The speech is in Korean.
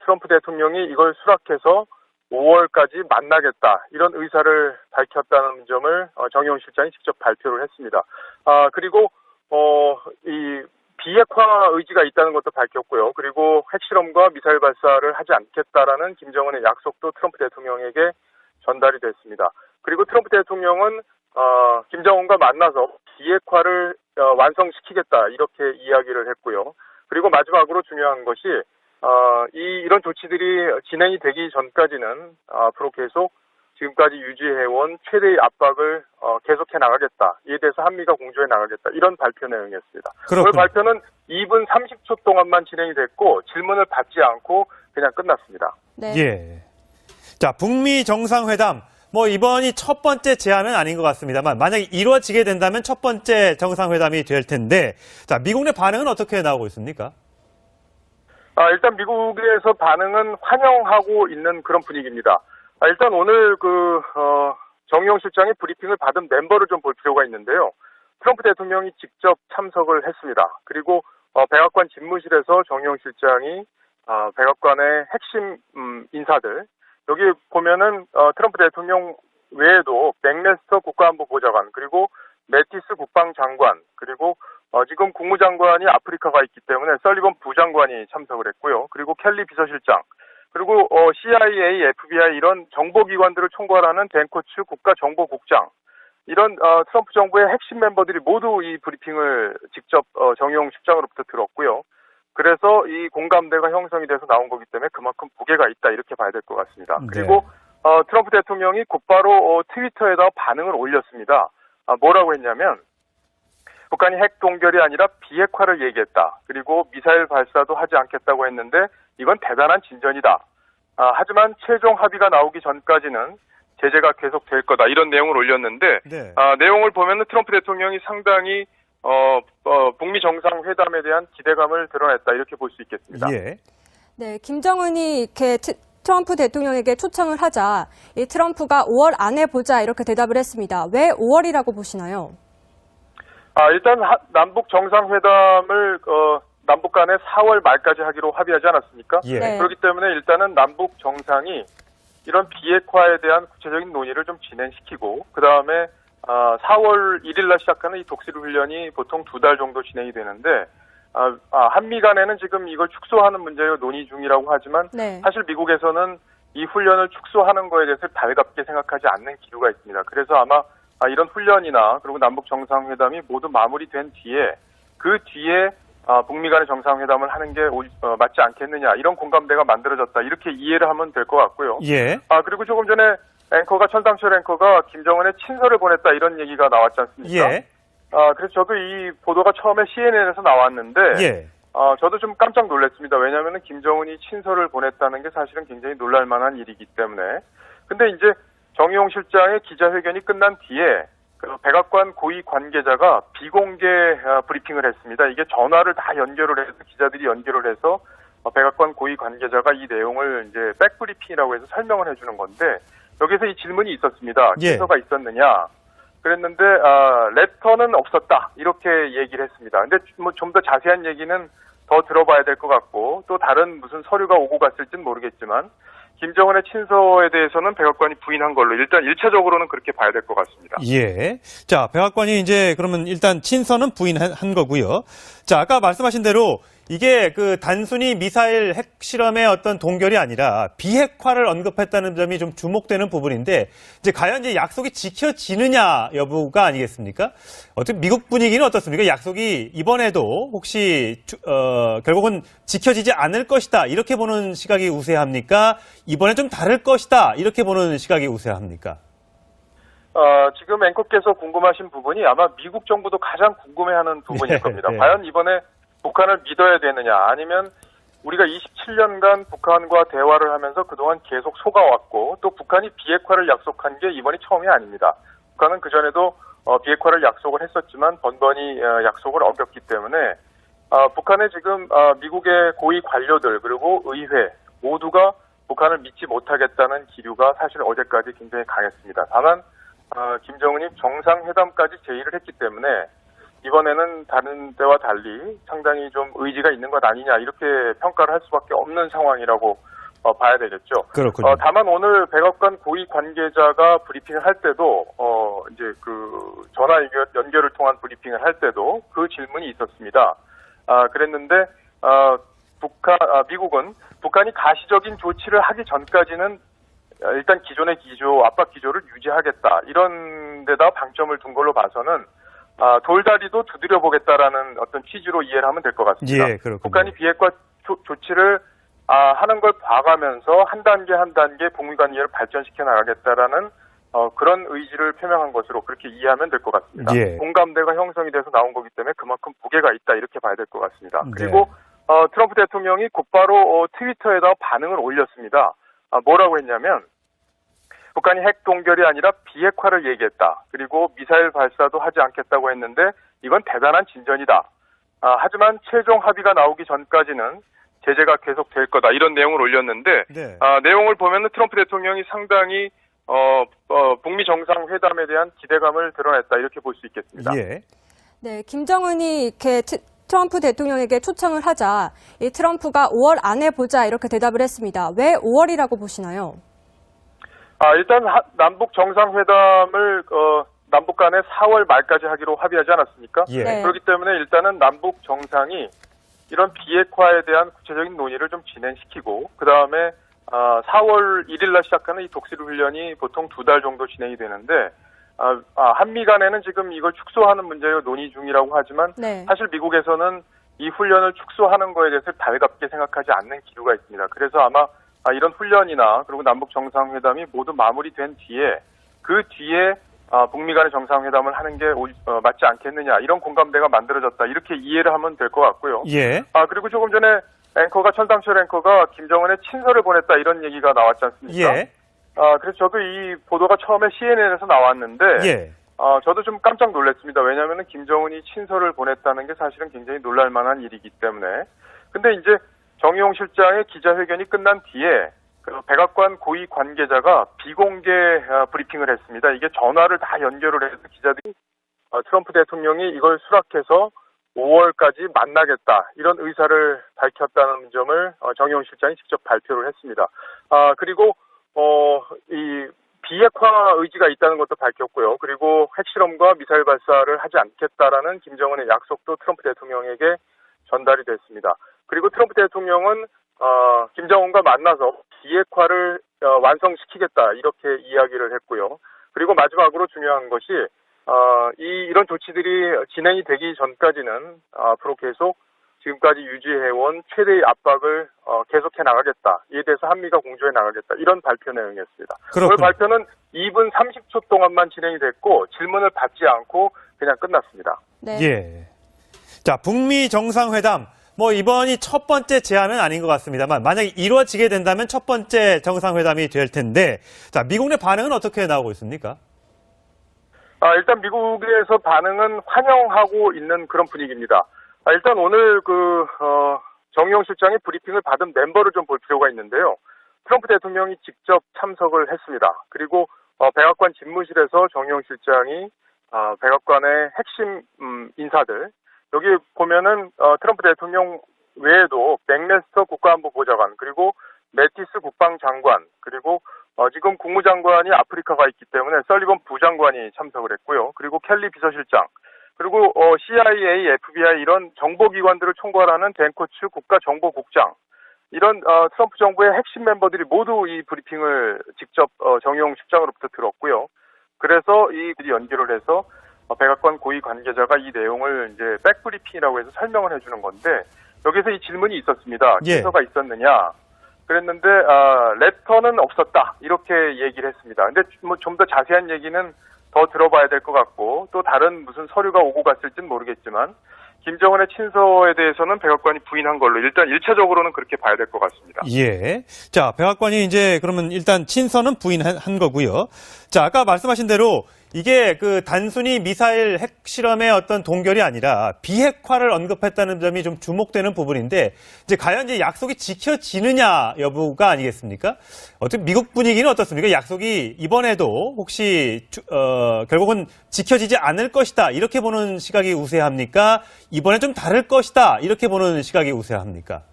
트럼프 대통령이 이걸 수락해서 5월까지 만나겠다 이런 의사를 밝혔다는 점을 정의용 실장이 직접 발표를 했습니다. 그리고 이 비핵화 의지가 있다는 것도 밝혔고요. 그리고 핵실험과 미사일 발사를 하지 않겠다라는 김정은의 약속도 트럼프 대통령에게 전달이 됐습니다. 그리고 트럼프 대통령은 김정은과 만나서 비핵화를 완성시키겠다 이렇게 이야기를 했고요. 그리고 마지막으로 중요한 것이 이런 조치들이 진행이 되기 전까지는 앞으로 계속 지금까지 유지해온 최대의 압박을 계속해 나가겠다. 이에 대해서 한미가 공조해 나가겠다. 이런 발표 내용이었습니다. 그렇군요. 오늘 발표는 2분 30초 동안만 진행이 됐고 질문을 받지 않고 그냥 끝났습니다. 네. 예. 자, 북미 정상회담. 이번이 첫 번째 제안은 아닌 것 같습니다만 만약에 이루어지게 된다면 첫 번째 정상회담이 될 텐데 자, 미국 내 반응은 어떻게 나오고 있습니까? 일단 미국에서 반응은 환영하고 있는 그런 분위기입니다. 일단 오늘 정의용 실장이 브리핑을 받은 멤버를 좀 볼 필요가 있는데요. 트럼프 대통령이 직접 참석을 했습니다. 그리고 백악관 집무실에서 정의용 실장이 백악관의 핵심 인사들 여기 보면은 트럼프 대통령 외에도 맥메스터 국가안보보좌관 그리고 매티스 국방장관 그리고 지금 국무장관이 아프리카가 있기 때문에 설리번 부장관이 참석을 했고요. 그리고 켈리 비서실장 그리고 CIA, FBI 이런 정보기관들을 총괄하는 댄코츠 국가정보국장 이런 트럼프 정부의 핵심 멤버들이 모두 이 브리핑을 직접 정의용 실장으로부터 들었고요. 그래서 이 공감대가 형성이 돼서 나온 거기 때문에 그만큼 무게가 있다 이렇게 봐야 될 것 같습니다. 그리고 트럼프 대통령이 곧바로 트위터에다 반응을 올렸습니다. 뭐라고 했냐면 북한이 핵 동결이 아니라 비핵화를 얘기했다. 그리고 미사일 발사도 하지 않겠다고 했는데 이건 대단한 진전이다. 하지만 최종 합의가 나오기 전까지는 제재가 계속 될 거다. 이런 내용을 올렸는데 내용을 보면은 트럼프 대통령이 상당히 북미 정상회담에 대한 기대감을 드러냈다. 이렇게 볼 수 있겠습니다. 예. 네, 김정은이 이렇게 트럼프 대통령에게 초청을 하자 이 트럼프가 5월 안에 보자 이렇게 대답을 했습니다. 왜 5월이라고 보시나요? 일단 남북 정상회담을 남북 간에 4월 말까지 하기로 합의하지 않았습니까? 예. 네. 그렇기 때문에 일단은 남북 정상이 이런 비핵화에 대한 구체적인 논의를 좀 진행시키고 그 다음에 4월 1일 날 시작하는 이 독수리 훈련이 보통 2달 정도 진행이 되는데 한미 간에는 지금 이걸 축소하는 문제로 논의 중이라고 하지만 사실 미국에서는 이 훈련을 축소하는 거에 대해서 달갑게 생각하지 않는 기류가 있습니다. 그래서 아마 이런 훈련이나 그리고 남북 정상회담이 모두 마무리된 뒤에 그 뒤에 북미 간의 정상회담을 하는 게 맞지 않겠느냐 이런 공감대가 만들어졌다 이렇게 이해를 하면 될 것 같고요. 예. 그리고 조금 전에 천상철 앵커가 김정은의 친서를 보냈다 이런 얘기가 나왔지 않습니까? 예. 그래서 저도 이 보도가 처음에 CNN에서 나왔는데 예. 저도 좀 깜짝 놀랐습니다. 왜냐하면 김정은이 친서를 보냈다는 게 사실은 굉장히 놀랄 만한 일이기 때문에. 근데 이제 정의용 실장의 기자회견이 끝난 뒤에 백악관 고위 관계자가 비공개 브리핑을 했습니다. 이게 전화를 다 연결을 해서 기자들이 연결을 해서 백악관 고위 관계자가 이 내용을 이제 백브리핑이라고 해서 설명을 해주는 건데 여기서 이 질문이 있었습니다. 친서가 있었느냐? 그랬는데 레터는 없었다 이렇게 얘기를 했습니다. 근데 좀 더 자세한 얘기는 더 들어봐야 될 것 같고 또 다른 무슨 서류가 오고 갔을지는 모르겠지만 김정은의 친서에 대해서는 백악관이 부인한 걸로 일단 1차적으로는 그렇게 봐야 될 것 같습니다. 예. 자, 백악관이 이제 그러면 일단 친서는 부인한 거고요. 자, 아까 말씀하신 대로 이게 단순히 미사일 핵실험의 어떤 동결이 아니라 비핵화를 언급했다는 점이 좀 주목되는 부분인데 이제 과연 이제 약속이 지켜지느냐 여부가 아니겠습니까? 어떻게 미국 분위기는 어떻습니까? 약속이 이번에도 혹시 결국은 지켜지지 않을 것이다 이렇게 보는 시각이 우세합니까? 이번에 좀 다를 것이다 이렇게 보는 시각이 우세합니까? 지금 앵커께서 궁금하신 부분이 아마 미국 정부도 가장 궁금해하는 부분일 겁니다. 과연 이번에 북한을 믿어야 되느냐 아니면 우리가 27년간 북한과 대화를 하면서 그동안 계속 속아왔고 또 북한이 비핵화를 약속한 게 이번이 처음이 아닙니다. 북한은 그전에도 비핵화를 약속을 했었지만 번번이 약속을 어겼기 때문에 북한의 지금 미국의 고위 관료들 그리고 의회 모두가 북한을 믿지 못하겠다는 기류가 사실 어제까지 굉장히 강했습니다. 다만 김정은이 정상회담까지 제의를 했기 때문에 이번에는 다른 때와 달리 상당히 좀 의지가 있는 것 아니냐 이렇게 평가를 할 수밖에 없는 상황이라고 봐야 되겠죠. 그렇군요. 다만 오늘 백악관 고위 관계자가 브리핑을 할 때도 이제 그 전화 연결을 통한 브리핑을 할 때도 그 질문이 있었습니다. 그랬는데 미국은 북한이 가시적인 조치를 하기 전까지는 일단 기존의 기조, 압박 기조를 유지하겠다. 이런 데다 방점을 둔 걸로 봐서는 돌다리도 두드려 보겠다라는 어떤 취지로 이해를 하면 될 것 같습니다. 예, 그렇군요. 북한이 비핵화 조치를 하는 걸 봐가면서 한 단계 한 단계 북미 관계를 발전시켜 나가겠다라는 그런 의지를 표명한 것으로 그렇게 이해하면 될 것 같습니다. 예. 공감대가 형성이 돼서 나온 거기 때문에 그만큼 무게가 있다 이렇게 봐야 될 것 같습니다. 네. 그리고 트럼프 대통령이 곧바로 트위터에다가 반응을 올렸습니다. 뭐라고 했냐면 북한이 핵 동결이 아니라 비핵화를 얘기했다. 그리고 미사일 발사도 하지 않겠다고 했는데 이건 대단한 진전이다. 하지만 최종 합의가 나오기 전까지는 제재가 계속될 거다. 이런 내용을 올렸는데 네. 내용을 보면 트럼프 대통령이 상당히 북미 정상회담에 대한 기대감을 드러냈다. 이렇게 볼 수 있겠습니다. 네, 김정은이 이렇게 트럼프 대통령에게 초청을 하자 이 트럼프가 5월 안에 보자 이렇게 대답을 했습니다. 왜 5월이라고 보시나요? 일단 남북 정상회담을 남북 간에 4월 말까지 하기로 합의하지 않았습니까? 예. 네. 그렇기 때문에 일단은 남북 정상이 이런 비핵화에 대한 구체적인 논의를 좀 진행시키고 그 다음에 4월 1일 날 시작하는 이 독수리 훈련이 보통 2달 정도 진행이 되는데 한미 간에는 지금 이걸 축소하는 문제로 논의 중이라고 하지만 네. 사실 미국에서는 이 훈련을 축소하는 거에 대해서 달갑게 생각하지 않는 기류가 있습니다. 그래서 아마 이런 훈련이나 그리고 남북 정상회담이 모두 마무리된 뒤에 그 뒤에 북미 간의 정상회담을 하는 게 맞지 않겠느냐 이런 공감대가 만들어졌다 이렇게 이해를 하면 될 것 같고요. 예. 그리고 조금 전에 천상철 앵커가 김정은의 친서를 보냈다 이런 얘기가 나왔지 않습니까? 예. 그래서 저도 이 보도가 처음에 CNN에서 나왔는데 예. 저도 좀 깜짝 놀랐습니다. 왜냐하면 김정은이 친서를 보냈다는 게 사실은 굉장히 놀랄 만한 일이기 때문에. 근데 이제 정의용 실장의 기자회견이 끝난 뒤에 백악관 고위 관계자가 비공개 브리핑을 했습니다. 이게 전화를 다 연결을 해서 기자들이 트럼프 대통령이 이걸 수락해서 5월까지 만나겠다 이런 의사를 밝혔다는 점을 정의용 실장이 직접 발표를 했습니다. 그리고 이 비핵화 의지가 있다는 것도 밝혔고요. 그리고 핵실험과 미사일 발사를 하지 않겠다라는 김정은의 약속도 트럼프 대통령에게 전달이 됐습니다. 그리고 트럼프 대통령은 김정은과 만나서 비핵화를 완성시키겠다 이렇게 이야기를 했고요. 그리고 마지막으로 중요한 것이 이런 조치들이 진행이 되기 전까지는 앞으로 계속 지금까지 유지해온 최대의 압박을 계속해 나가겠다. 이에 대해서 한미가 공조해 나가겠다. 이런 발표 내용이었습니다. 오늘 발표는 2분 30초 동안만 진행이 됐고 질문을 받지 않고 그냥 끝났습니다. 네. 예. 자, 북미 정상회담. 이번이 첫 번째 제안은 아닌 것 같습니다만, 만약에 이루어지게 된다면 첫 번째 정상회담이 될 텐데, 자, 미국 내 반응은 어떻게 나오고 있습니까? 일단 미국에서 반응은 환영하고 있는 그런 분위기입니다. 일단 오늘 정의용 실장이 브리핑을 받은 멤버를 좀 볼 필요가 있는데요. 트럼프 대통령이 직접 참석을 했습니다. 그리고 백악관 집무실에서 정의용 실장이 백악관의 핵심 인사들, 여기 보면은 트럼프 대통령 외에도 맥메스터 국가안보보좌관 그리고 매티스 국방장관 그리고 지금 국무장관이 아프리카가 있기 때문에 설리번 부장관이 참석을 했고요. 그리고 켈리 비서실장 그리고 CIA, FBI 이런 정보기관들을 총괄하는 댄코츠 국가정보국장 이런 트럼프 정부의 핵심 멤버들이 모두 이 브리핑을 직접 정의용 실장으로부터 들었고요. 그래서 이들이 연결을 해서 백악관 고위 관계자가 이 내용을 이제 백브리핑이라고 해서 설명을 해주는 건데 여기서 이 질문이 있었습니다. 친서가 있었느냐? 그랬는데 레터는 없었다 이렇게 얘기를 했습니다. 근데 좀 더 자세한 얘기는 더 들어봐야 될 것 같고 또 다른 무슨 서류가 오고 갔을지는 모르겠지만 김정은의 친서에 대해서는 백악관이 부인한 걸로 일단 1차적으로는 그렇게 봐야 될 것 같습니다. 예. 자, 백악관이 이제 그러면 일단 친서는 부인한 거고요. 자, 아까 말씀하신 대로 이게 그 단순히 미사일 핵실험의 어떤 동결이 아니라 비핵화를 언급했다는 점이 좀 주목되는 부분인데, 이제 과연 이제 약속이 지켜지느냐 여부가 아니겠습니까? 어떻게 미국 분위기는 어떻습니까? 약속이 이번에도 혹시 결국은 지켜지지 않을 것이다 이렇게 보는 시각이 우세합니까? 이번에 좀 다를 것이다 이렇게 보는 시각이 우세합니까?